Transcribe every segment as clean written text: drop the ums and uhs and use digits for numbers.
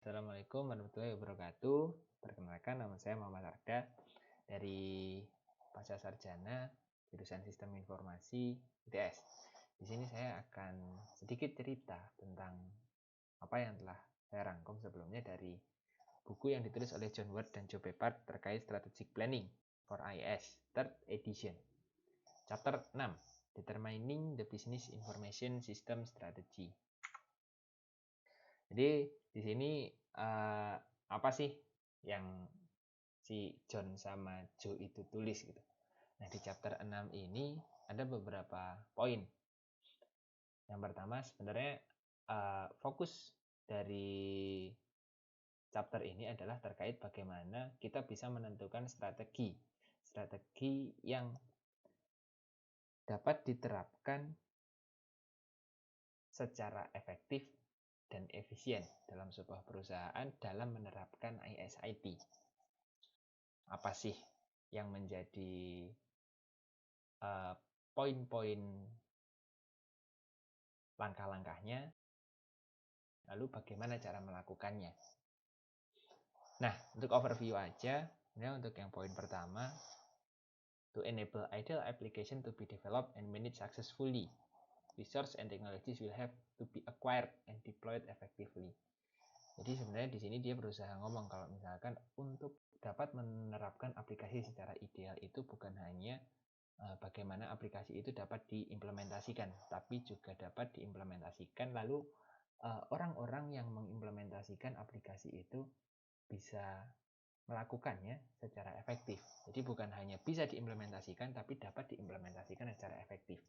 Assalamualaikum warahmatullahi wabarakatuh. Perkenalkan, nama saya Muhammad Arda dari Pasca Sarjana jurusan Sistem Informasi ITS. Di sini saya akan sedikit cerita tentang apa yang telah saya rangkum sebelumnya dari buku yang ditulis oleh John Ward dan Joe Bepard terkait Strategic Planning for IAS, third edition. Chapter 6, Determining the Business Information System Strategy. Jadi di sini apa sih yang si John sama Joe itu tulis gitu. Nah, di chapter 6 ini ada beberapa poin. Yang pertama sebenarnya fokus dari chapter ini adalah terkait bagaimana kita bisa menentukan strategi yang dapat diterapkan secara efektif dan efisien dalam sebuah perusahaan dalam menerapkan ISIT. Apa sih yang menjadi poin-poin langkah-langkahnya, lalu bagaimana cara melakukannya. Nah, untuk overview aja, untuk yang poin pertama, to enable ideal application to be developed and managed successfully, resource and technologies will have to be acquired and deployed effectively. Jadi sebenarnya di sini dia berusaha ngomong kalau misalkan untuk dapat menerapkan aplikasi secara ideal itu bukan hanya bagaimana aplikasi itu dapat diimplementasikan, tapi juga dapat diimplementasikan lalu orang-orang yang mengimplementasikan aplikasi itu bisa melakukannya secara efektif. Jadi bukan hanya bisa diimplementasikan, tapi dapat diimplementasikan secara efektif.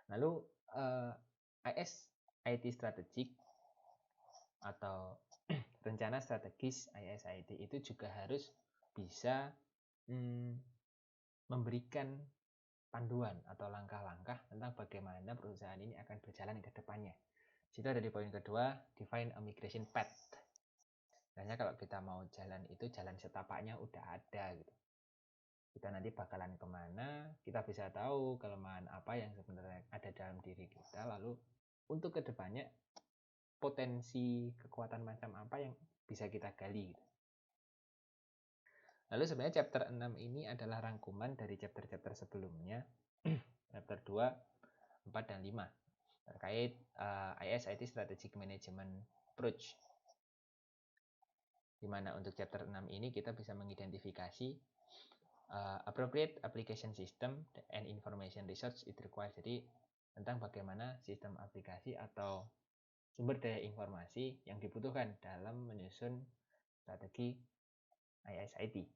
Lalu IS-IT Strategic atau rencana strategis ISIT itu juga harus bisa memberikan panduan atau langkah-langkah tentang bagaimana perusahaan ini akan berjalan ke depannya. Situ ada di poin kedua, define a migration path. Misalnya kalau kita mau jalan itu, jalan setapaknya udah ada gitu. Kita nanti bakalan kemana, kita bisa tahu kelemahan apa yang sebenarnya ada dalam diri kita, lalu untuk kedepannya potensi kekuatan macam apa yang bisa kita gali gitu. Lalu sebenarnya chapter 6 ini adalah rangkuman dari chapter-chapter sebelumnya, chapter 2, 4, dan 5 terkait ISIT Strategic Management Approach, di mana untuk chapter 6 ini kita bisa mengidentifikasi appropriate application system and information research it requires. Jadi tentang bagaimana sistem aplikasi atau sumber daya informasi yang dibutuhkan dalam menyusun strategi ISIT.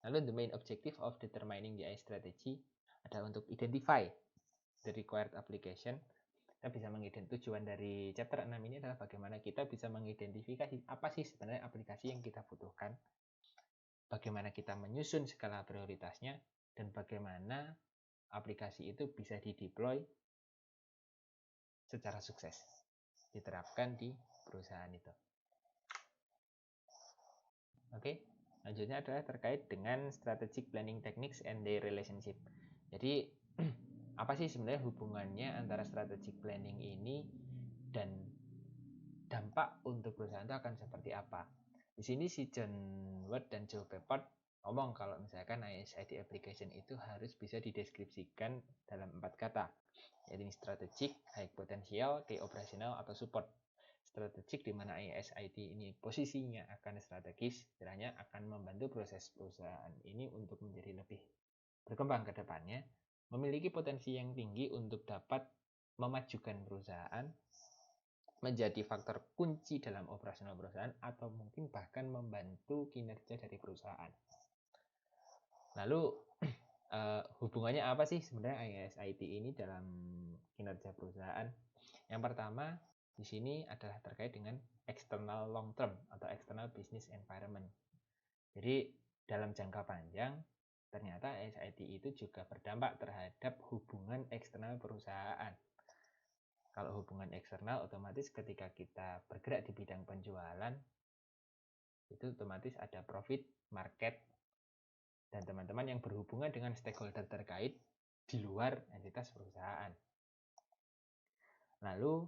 Lalu the main objective of determining the IS strategy adalah untuk identify the required application. Kita bisa mengidentifikasi tujuan dari chapter 6 ini adalah bagaimana kita bisa mengidentifikasi apa sih sebenarnya aplikasi yang kita butuhkan, bagaimana kita menyusun skala prioritasnya, dan bagaimana aplikasi itu bisa dideploy secara sukses, diterapkan di perusahaan itu. Oke, selanjutnya adalah terkait dengan strategic planning techniques and their relationship. Jadi apa sih sebenarnya hubungannya antara strategic planning ini dan dampak untuk perusahaan itu akan seperti apa? Di sini si John Ward dan Joe Bepard ngomong kalau misalkan ISIT application itu harus bisa dideskripsikan dalam 4 kata, yaitu strategic, high potential, key operational, atau support. Strategik di mana ISIT ini posisinya akan strategis, kiranya akan membantu proses perusahaan ini untuk menjadi lebih berkembang ke depannya, memiliki potensi yang tinggi untuk dapat memajukan perusahaan, menjadi faktor kunci dalam operasional perusahaan, atau mungkin bahkan membantu kinerja dari perusahaan. Lalu hubungannya apa sih sebenarnya ISIT ini dalam kinerja perusahaan? Yang pertama, di sini adalah terkait dengan external long term atau external business environment. Jadi dalam jangka panjang, ternyata ISIT itu juga berdampak terhadap hubungan eksternal perusahaan. Kalau hubungan eksternal, otomatis ketika kita bergerak di bidang penjualan, itu otomatis ada profit, market, dan teman-teman yang berhubungan dengan stakeholder terkait di luar entitas perusahaan. Lalu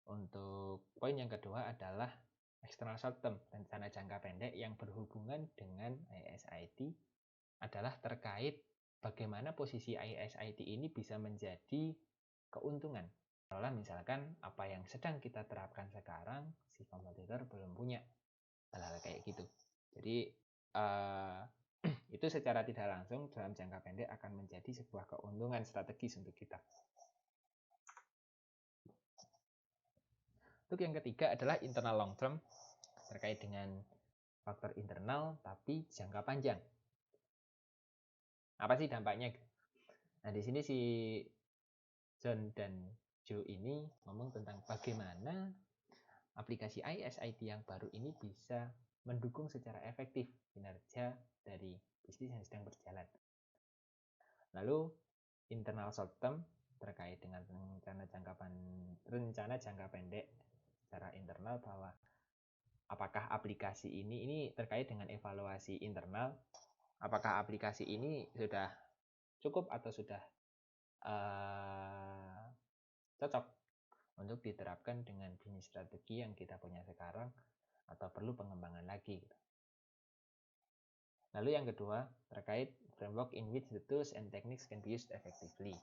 Untuk poin yang kedua adalah external short term, rencana jangka pendek yang berhubungan dengan ISIT adalah terkait bagaimana posisi ISIT ini bisa menjadi keuntungan. Kalau misalkan apa yang sedang kita terapkan sekarang si kompetitor belum punya, hal-hal kayak gitu. Jadi itu secara tidak langsung dalam jangka pendek akan menjadi sebuah keuntungan strategis untuk kita. Untuk yang ketiga adalah internal long term, terkait dengan faktor internal tapi jangka panjang. Apa sih dampaknya? Nah, di sini si John dan Joe ini ngomong tentang bagaimana aplikasi ISIT yang baru ini bisa mendukung secara efektif kinerja dari bisnis yang sedang berjalan. Lalu internal short term terkait dengan rencana jangka pendek secara internal, bahwa apakah aplikasi ini terkait dengan evaluasi internal, apakah aplikasi ini sudah cukup atau sudah cocok untuk diterapkan dengan bisnis strategi yang kita punya sekarang atau perlu pengembangan lagi. Lalu yang kedua terkait framework in which the tools and techniques can be used effectively.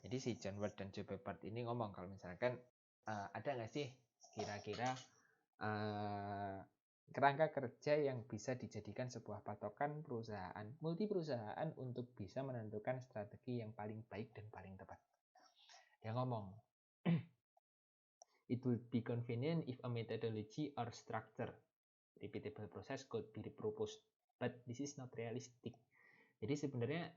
Jadi si John Ward dan Joe Pepard ini ngomong kalau misalkan ada nggak sih kira-kira kerangka kerja yang bisa dijadikan sebuah patokan perusahaan, multi perusahaan untuk bisa menentukan strategi yang paling baik dan paling tepat. Dia ngomong, it would be convenient if a methodology or structure repeatable process could be proposed, but this is not realistic. Jadi sebenarnya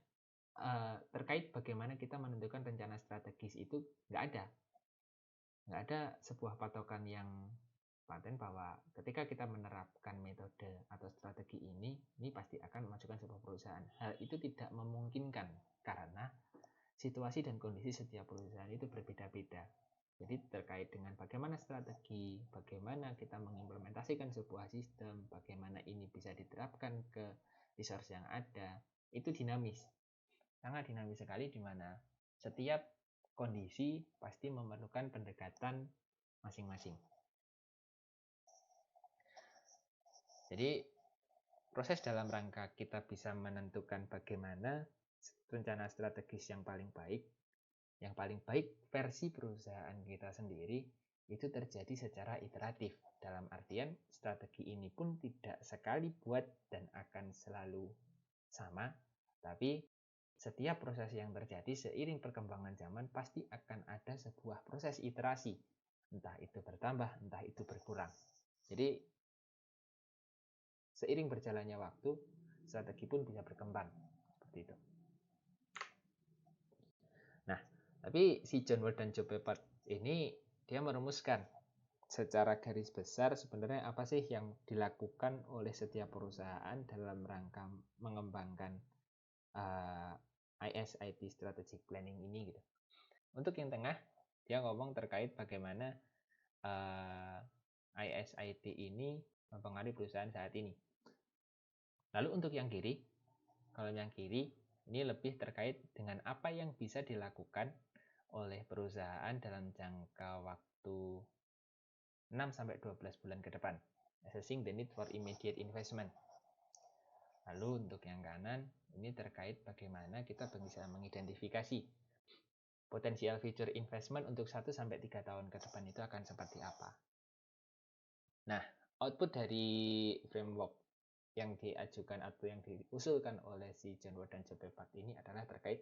terkait bagaimana kita menentukan rencana strategis itu nggak ada sebuah patokan yang paten bahwa ketika kita menerapkan metode atau strategi ini pasti akan memajukan sebuah perusahaan. Hal itu tidak memungkinkan karena situasi dan kondisi setiap perusahaan itu berbeda-beda. Jadi terkait dengan bagaimana strategi, bagaimana kita mengimplementasikan sebuah sistem, bagaimana ini bisa diterapkan ke resource yang ada, itu dinamis. Sangat dinamis sekali, di mana setiap kondisi pasti memerlukan pendekatan masing-masing. Jadi proses dalam rangka kita bisa menentukan bagaimana rencana strategis yang paling baik versi perusahaan kita sendiri, itu terjadi secara iteratif. Dalam artian strategi ini pun tidak sekali buat dan akan selalu sama, tapi setiap proses yang terjadi seiring perkembangan zaman pasti akan ada sebuah proses iterasi, entah itu bertambah, entah itu berkurang. Jadi seiring berjalannya waktu, strategi pun bisa berkembang seperti itu. Nah, tapi si John Ward dan Joe Pepard ini dia merumuskan secara garis besar sebenarnya apa sih yang dilakukan oleh setiap perusahaan dalam rangka mengembangkan ISIT Strategic Planning ini gitu. Untuk yang tengah, dia ngomong terkait bagaimana ISIT ini mempengaruhi perusahaan saat ini. Lalu untuk yang kiri, kalau yang kiri ini lebih terkait dengan apa yang bisa dilakukan oleh perusahaan dalam jangka waktu 6-12 bulan ke depan, assessing the need for immediate investment. Lalu untuk yang kanan, ini terkait bagaimana kita bisa mengidentifikasi potensial future investment untuk 1-3 tahun ke depan itu akan seperti apa. Nah, output dari framework yang diajukan atau yang diusulkan oleh si John Ward dan Joe Pepard ini adalah terkait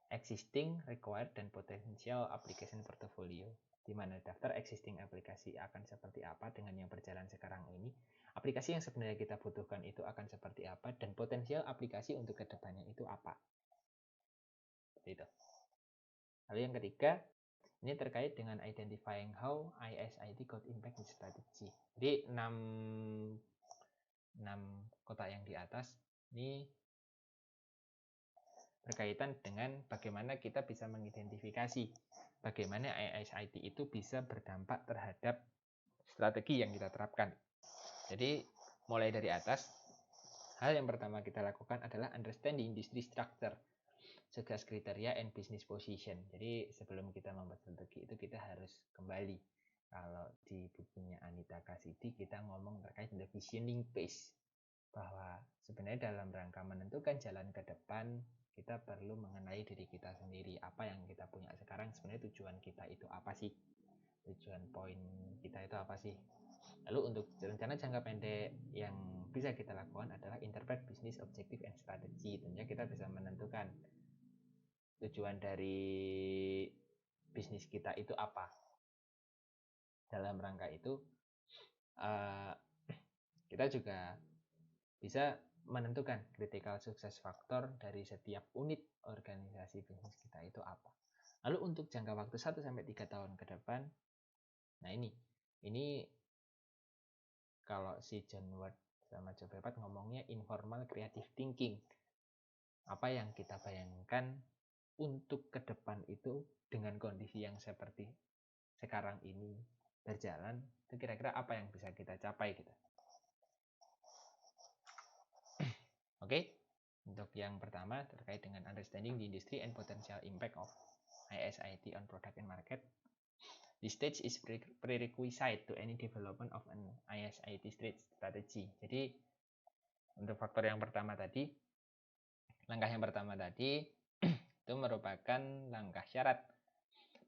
existing, required, dan potential application portfolio, di mana daftar existing aplikasi akan seperti apa dengan yang berjalan sekarang ini, aplikasi yang sebenarnya kita butuhkan itu akan seperti apa, dan potensial aplikasi untuk kedepannya itu apa. Seperti itu. Lalu yang ketiga, ini terkait dengan identifying how ISIT could impact the strategy. Jadi 6 kotak yang di atas ini berkaitan dengan bagaimana kita bisa mengidentifikasi bagaimana ISIT itu bisa berdampak terhadap strategi yang kita terapkan. Jadi mulai dari atas, hal yang pertama kita lakukan adalah understanding industry structure, success criteria and business position. Jadi sebelum kita membuat strategi itu kita harus kembali Kalau di bukunya Anita Kasidi kita ngomong terkait the visioning phase, bahwa sebenarnya dalam rangka menentukan jalan ke depan kita perlu mengenali diri kita sendiri, apa yang kita punya sekarang, sebenarnya tujuan kita itu apa sih, tujuan poin kita itu apa sih. Lalu untuk rencana jangka pendek yang bisa kita lakukan adalah interpret business objective and strategy. Tentunya kita bisa menentukan tujuan dari bisnis kita itu apa. Dalam rangka itu kita juga bisa menentukan critical success factor dari setiap unit organisasi bisnis kita itu apa. Lalu untuk jangka waktu 1-3 tahun ke depan, nah ini kalau si John Ward sama Joe Pepat ngomongnya informal creative thinking. Apa yang kita bayangkan untuk ke depan itu dengan kondisi yang seperti sekarang ini berjalan, itu kira-kira apa yang bisa kita capai gitu. Oke, untuk yang pertama terkait dengan understanding the industry and potential impact of ISIT on product and market. This stage is prerequisite to any development of an ISIT strategy. Jadi untuk faktor yang pertama tadi, langkah yang pertama tadi itu merupakan langkah syarat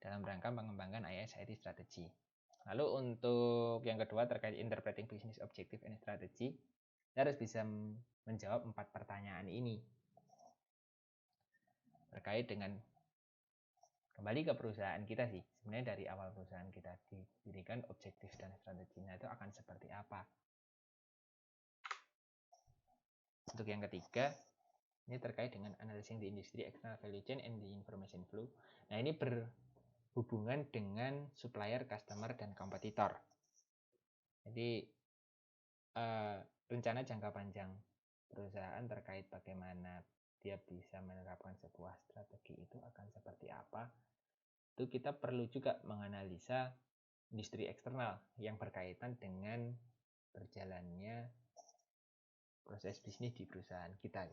dalam rangka mengembangkan ISIT strategy. Lalu untuk yang kedua terkait interpreting business objective and strategy, kita harus bisa menjawab 4 pertanyaan ini terkait dengan kembali ke perusahaan kita sih. Sebenarnya dari awal perusahaan kita didirikan, objektif dan strateginya itu akan seperti apa. Untuk yang ketiga, ini terkait dengan analyzing the industry, external value chain, and the information flow. Nah, ini berhubungan dengan supplier, customer, dan kompetitor. Jadi, rencana jangka panjang perusahaan terkait bagaimana dia bisa menerapkan sebuah strategi itu akan seperti apa. Itu kita perlu juga menganalisa industri eksternal yang berkaitan dengan berjalannya proses bisnis di perusahaan kita.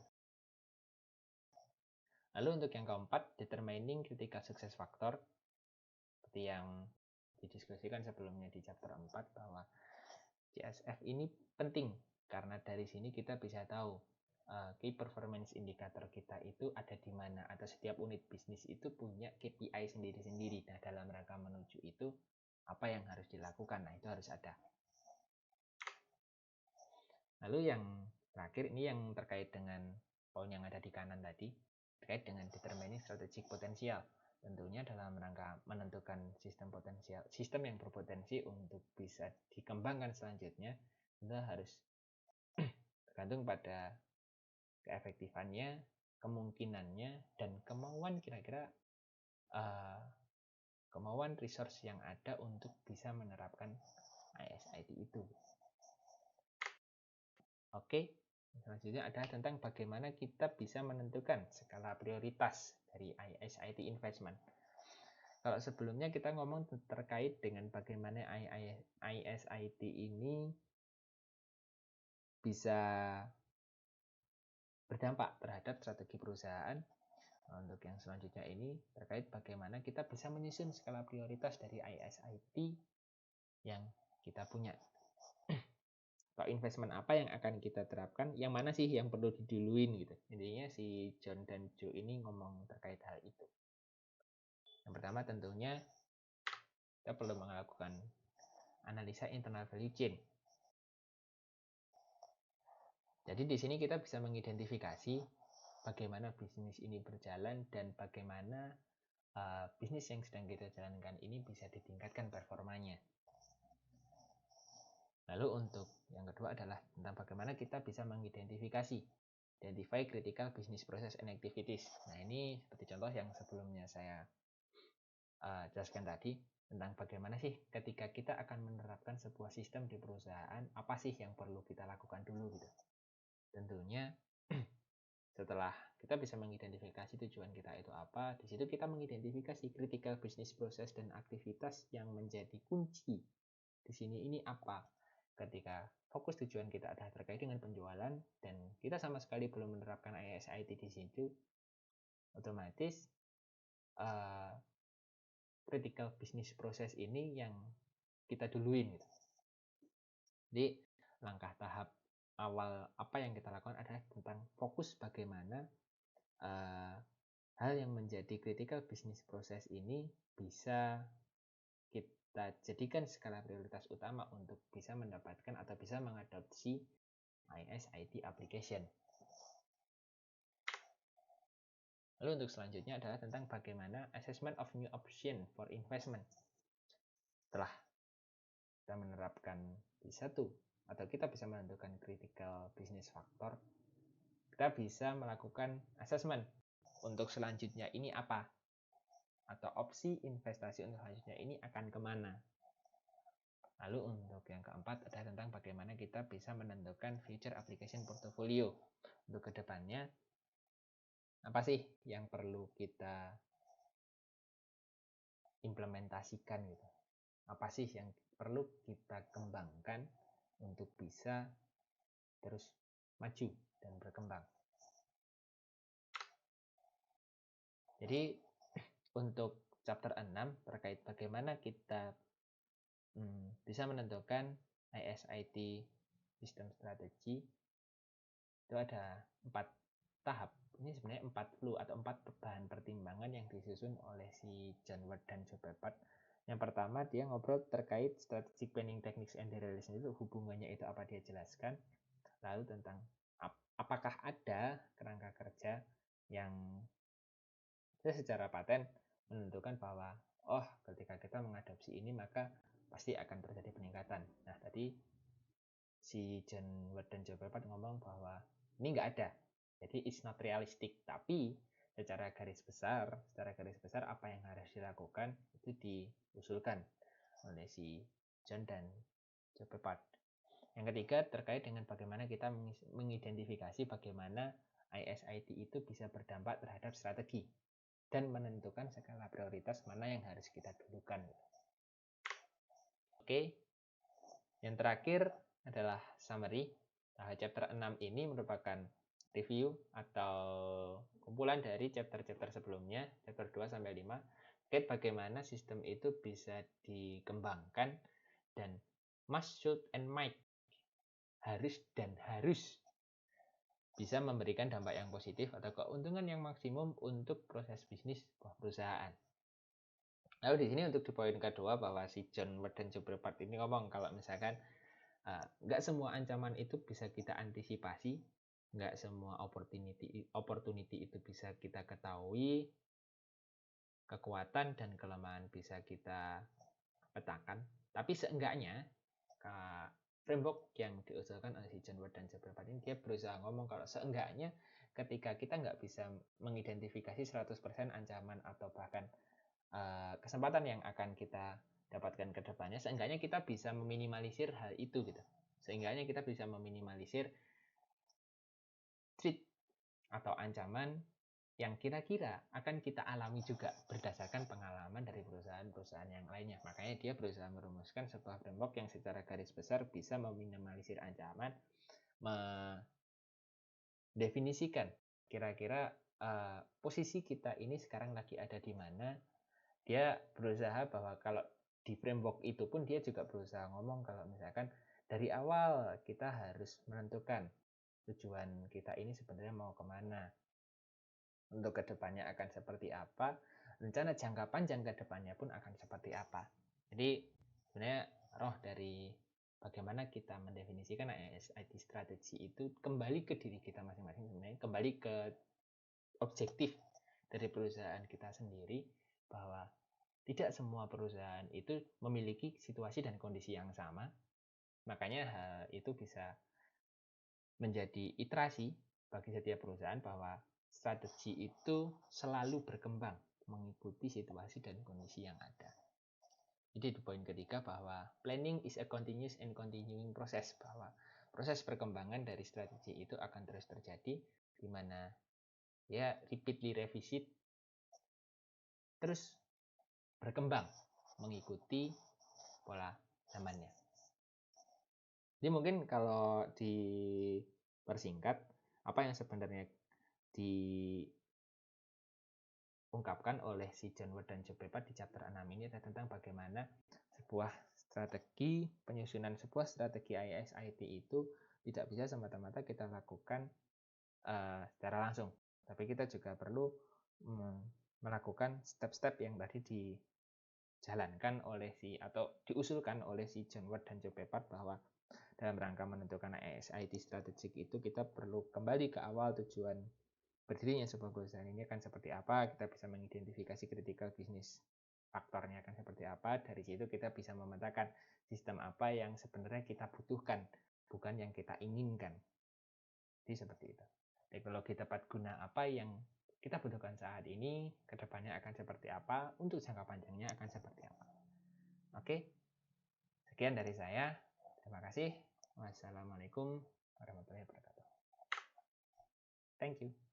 Lalu untuk yang keempat, determining critical success factor, seperti yang didiskusikan sebelumnya di chapter 4, bahwa CSF ini penting karena dari sini kita bisa tahu key performance indicator kita itu ada di mana, atau setiap unit bisnis itu punya KPI sendiri-sendiri. Nah, dalam rangka menuju itu apa yang harus dilakukan, nah itu harus ada. Lalu yang terakhir, ini yang terkait dengan poin yang ada di kanan tadi, terkait dengan determining strategic potential. Tentunya dalam rangka menentukan sistem yang berpotensi untuk bisa dikembangkan selanjutnya, kita harus tergantung pada keefektifannya, kemungkinannya, dan kemauan kira-kira kemauan resource yang ada untuk bisa menerapkan ISIT itu. Oke, selanjutnya adalah tentang bagaimana kita bisa menentukan skala prioritas dari ISIT investment. Kalau sebelumnya kita ngomong terkait dengan bagaimana ISIT ini bisa berdampak terhadap strategi perusahaan. Untuk yang selanjutnya ini terkait bagaimana kita bisa menyusun skala prioritas dari ISIT yang kita punya. Kalau investment apa yang akan kita terapkan, yang mana sih yang perlu diduluin gitu. Intinya si John dan Joe ini ngomong terkait hal itu. Yang pertama tentunya kita perlu melakukan analisa internal value chain. Jadi di sini kita bisa mengidentifikasi bagaimana bisnis ini berjalan dan bagaimana bisnis yang sedang kita jalankan ini bisa ditingkatkan performanya. Lalu untuk yang kedua adalah tentang bagaimana kita bisa mengidentifikasi identify critical business process and activities. Nah, ini seperti contoh yang sebelumnya saya jelaskan tadi, tentang bagaimana sih ketika kita akan menerapkan sebuah sistem di perusahaan, apa sih yang perlu kita lakukan dulu gitu. Tentunya setelah kita bisa mengidentifikasi tujuan kita itu apa, di situ kita mengidentifikasi critical business process dan aktivitas yang menjadi kunci di sini ini apa. Ketika fokus tujuan kita adalah terkait dengan penjualan dan kita sama sekali belum menerapkan ISIT di situ, otomatis critical business process ini yang kita duluin gitu. Jadi langkah tahap awal apa yang kita lakukan adalah tentang fokus bagaimana hal yang menjadi critical business process ini bisa kita jadikan skala prioritas utama untuk bisa mendapatkan atau bisa mengadopsi IS/IT application. Lalu untuk selanjutnya adalah tentang bagaimana assessment of new option for investment. Setelah kita menerapkan P1 atau kita bisa menentukan critical business factor, kita bisa melakukan assessment untuk selanjutnya ini apa, atau opsi investasi untuk selanjutnya ini akan kemana. Lalu untuk yang keempat adalah tentang bagaimana kita bisa menentukan future application portfolio. Untuk kedepannya, apa sih yang perlu kita implementasikan gitu? Apa sih yang perlu kita kembangkan untuk bisa terus maju dan berkembang. Jadi untuk chapter 6 terkait bagaimana kita bisa menentukan IS/IT System Strategy, itu ada 4 tahap. Ini sebenarnya 4 flow atau 4 bahan pertimbangan yang disusun oleh si John Ward dan Joe Pepert. Yang pertama dia ngobrol terkait strategic planning techniques and their relation, itu hubungannya itu apa dia jelaskan. Lalu tentang apakah ada kerangka kerja yang secara paten menentukan bahwa ketika kita mengadopsi ini maka pasti akan terjadi peningkatan. Nah tadi si John Ward dan Joe Pepert ngomong bahwa ini nggak ada, jadi it's not realistic. Tapi secara garis besar apa yang harus dilakukan itu diusulkan oleh si John dan Joe Pepert. Yang ketiga terkait dengan bagaimana kita mengidentifikasi bagaimana IS/IT itu bisa berdampak terhadap strategi dan menentukan skala prioritas mana yang harus kita dulukan. Oke, yang terakhir adalah summary. Chapter 6 ini merupakan review atau kumpulan dari chapter-chapter sebelumnya, chapter 2 sampai 5, terkait bagaimana sistem itu bisa dikembangkan dan must, should, and might, harus dan harus bisa memberikan dampak yang positif atau keuntungan yang maksimum untuk proses bisnis perusahaan. Lalu di sini untuk di poin kedua bahwa si John Ward dan Joe Pepert ini ngomong kalau misalkan nggak semua ancaman itu bisa kita antisipasi, nggak semua opportunity itu bisa kita ketahui, kekuatan dan kelemahan bisa kita petakan, tapi seenggaknya framework yang diusulkan oleh si John Ward dan Joe Pepert ini dia berusaha ngomong kalau seenggaknya ketika kita nggak bisa mengidentifikasi 100% ancaman atau bahkan kesempatan yang akan kita dapatkan ke depannya, seenggaknya kita bisa meminimalisir hal itu gitu. Seenggaknya kita bisa meminimalisir threat atau ancaman yang kira-kira akan kita alami juga berdasarkan pengalaman dari perusahaan-perusahaan yang lainnya. Makanya dia berusaha merumuskan sebuah framework yang secara garis besar bisa meminimalisir ancaman, mendefinisikan kira-kira posisi kita ini sekarang lagi ada di mana. Dia berusaha bahwa kalau di framework itu pun dia juga berusaha ngomong kalau misalkan dari awal kita harus menentukan tujuan kita ini sebenarnya mau kemana, untuk kedepannya akan seperti apa, rencana jangka panjang kedepannya pun akan seperti apa. Jadi sebenarnya roh dari bagaimana kita mendefinisikan IS/IT strategi itu kembali ke diri kita masing-masing, sebenarnya kembali ke objektif dari perusahaan kita sendiri, bahwa tidak semua perusahaan itu memiliki situasi dan kondisi yang sama. Makanya hal itu bisa menjadi iterasi bagi setiap perusahaan bahwa strategi itu selalu berkembang mengikuti situasi dan kondisi yang ada. Jadi di poin ketiga bahwa planning is a continuous and continuing process, bahwa proses perkembangan dari strategi itu akan terus terjadi, di mana ya repeatedly revisit, terus berkembang mengikuti pola zamannya. Jadi mungkin kalau dipersingkat, apa yang sebenarnya diungkapkan oleh si John Ward dan Joe Pepert di chapter 6 ini adalah tentang bagaimana sebuah strategi penyusunan sebuah strategi ISIT itu tidak bisa semata-mata kita lakukan secara langsung, tapi kita juga perlu melakukan step-step yang tadi dijalankan oleh atau diusulkan oleh si John Watt dan Joe Pepard, bahwa dalam rangka menentukan ISIT strategik itu kita perlu kembali ke awal tujuan berdirinya sebuah perusahaan ini akan seperti apa, kita bisa mengidentifikasi critical business faktornya akan seperti apa, dari situ kita bisa memetakan sistem apa yang sebenarnya kita butuhkan, bukan yang kita inginkan. Jadi seperti itu. Teknologi tepat guna apa yang kita butuhkan saat ini, kedepannya akan seperti apa, untuk jangka panjangnya akan seperti apa. Oke, sekian dari saya. Terima kasih. Wassalamualaikum warahmatullahi wabarakatuh. Thank you.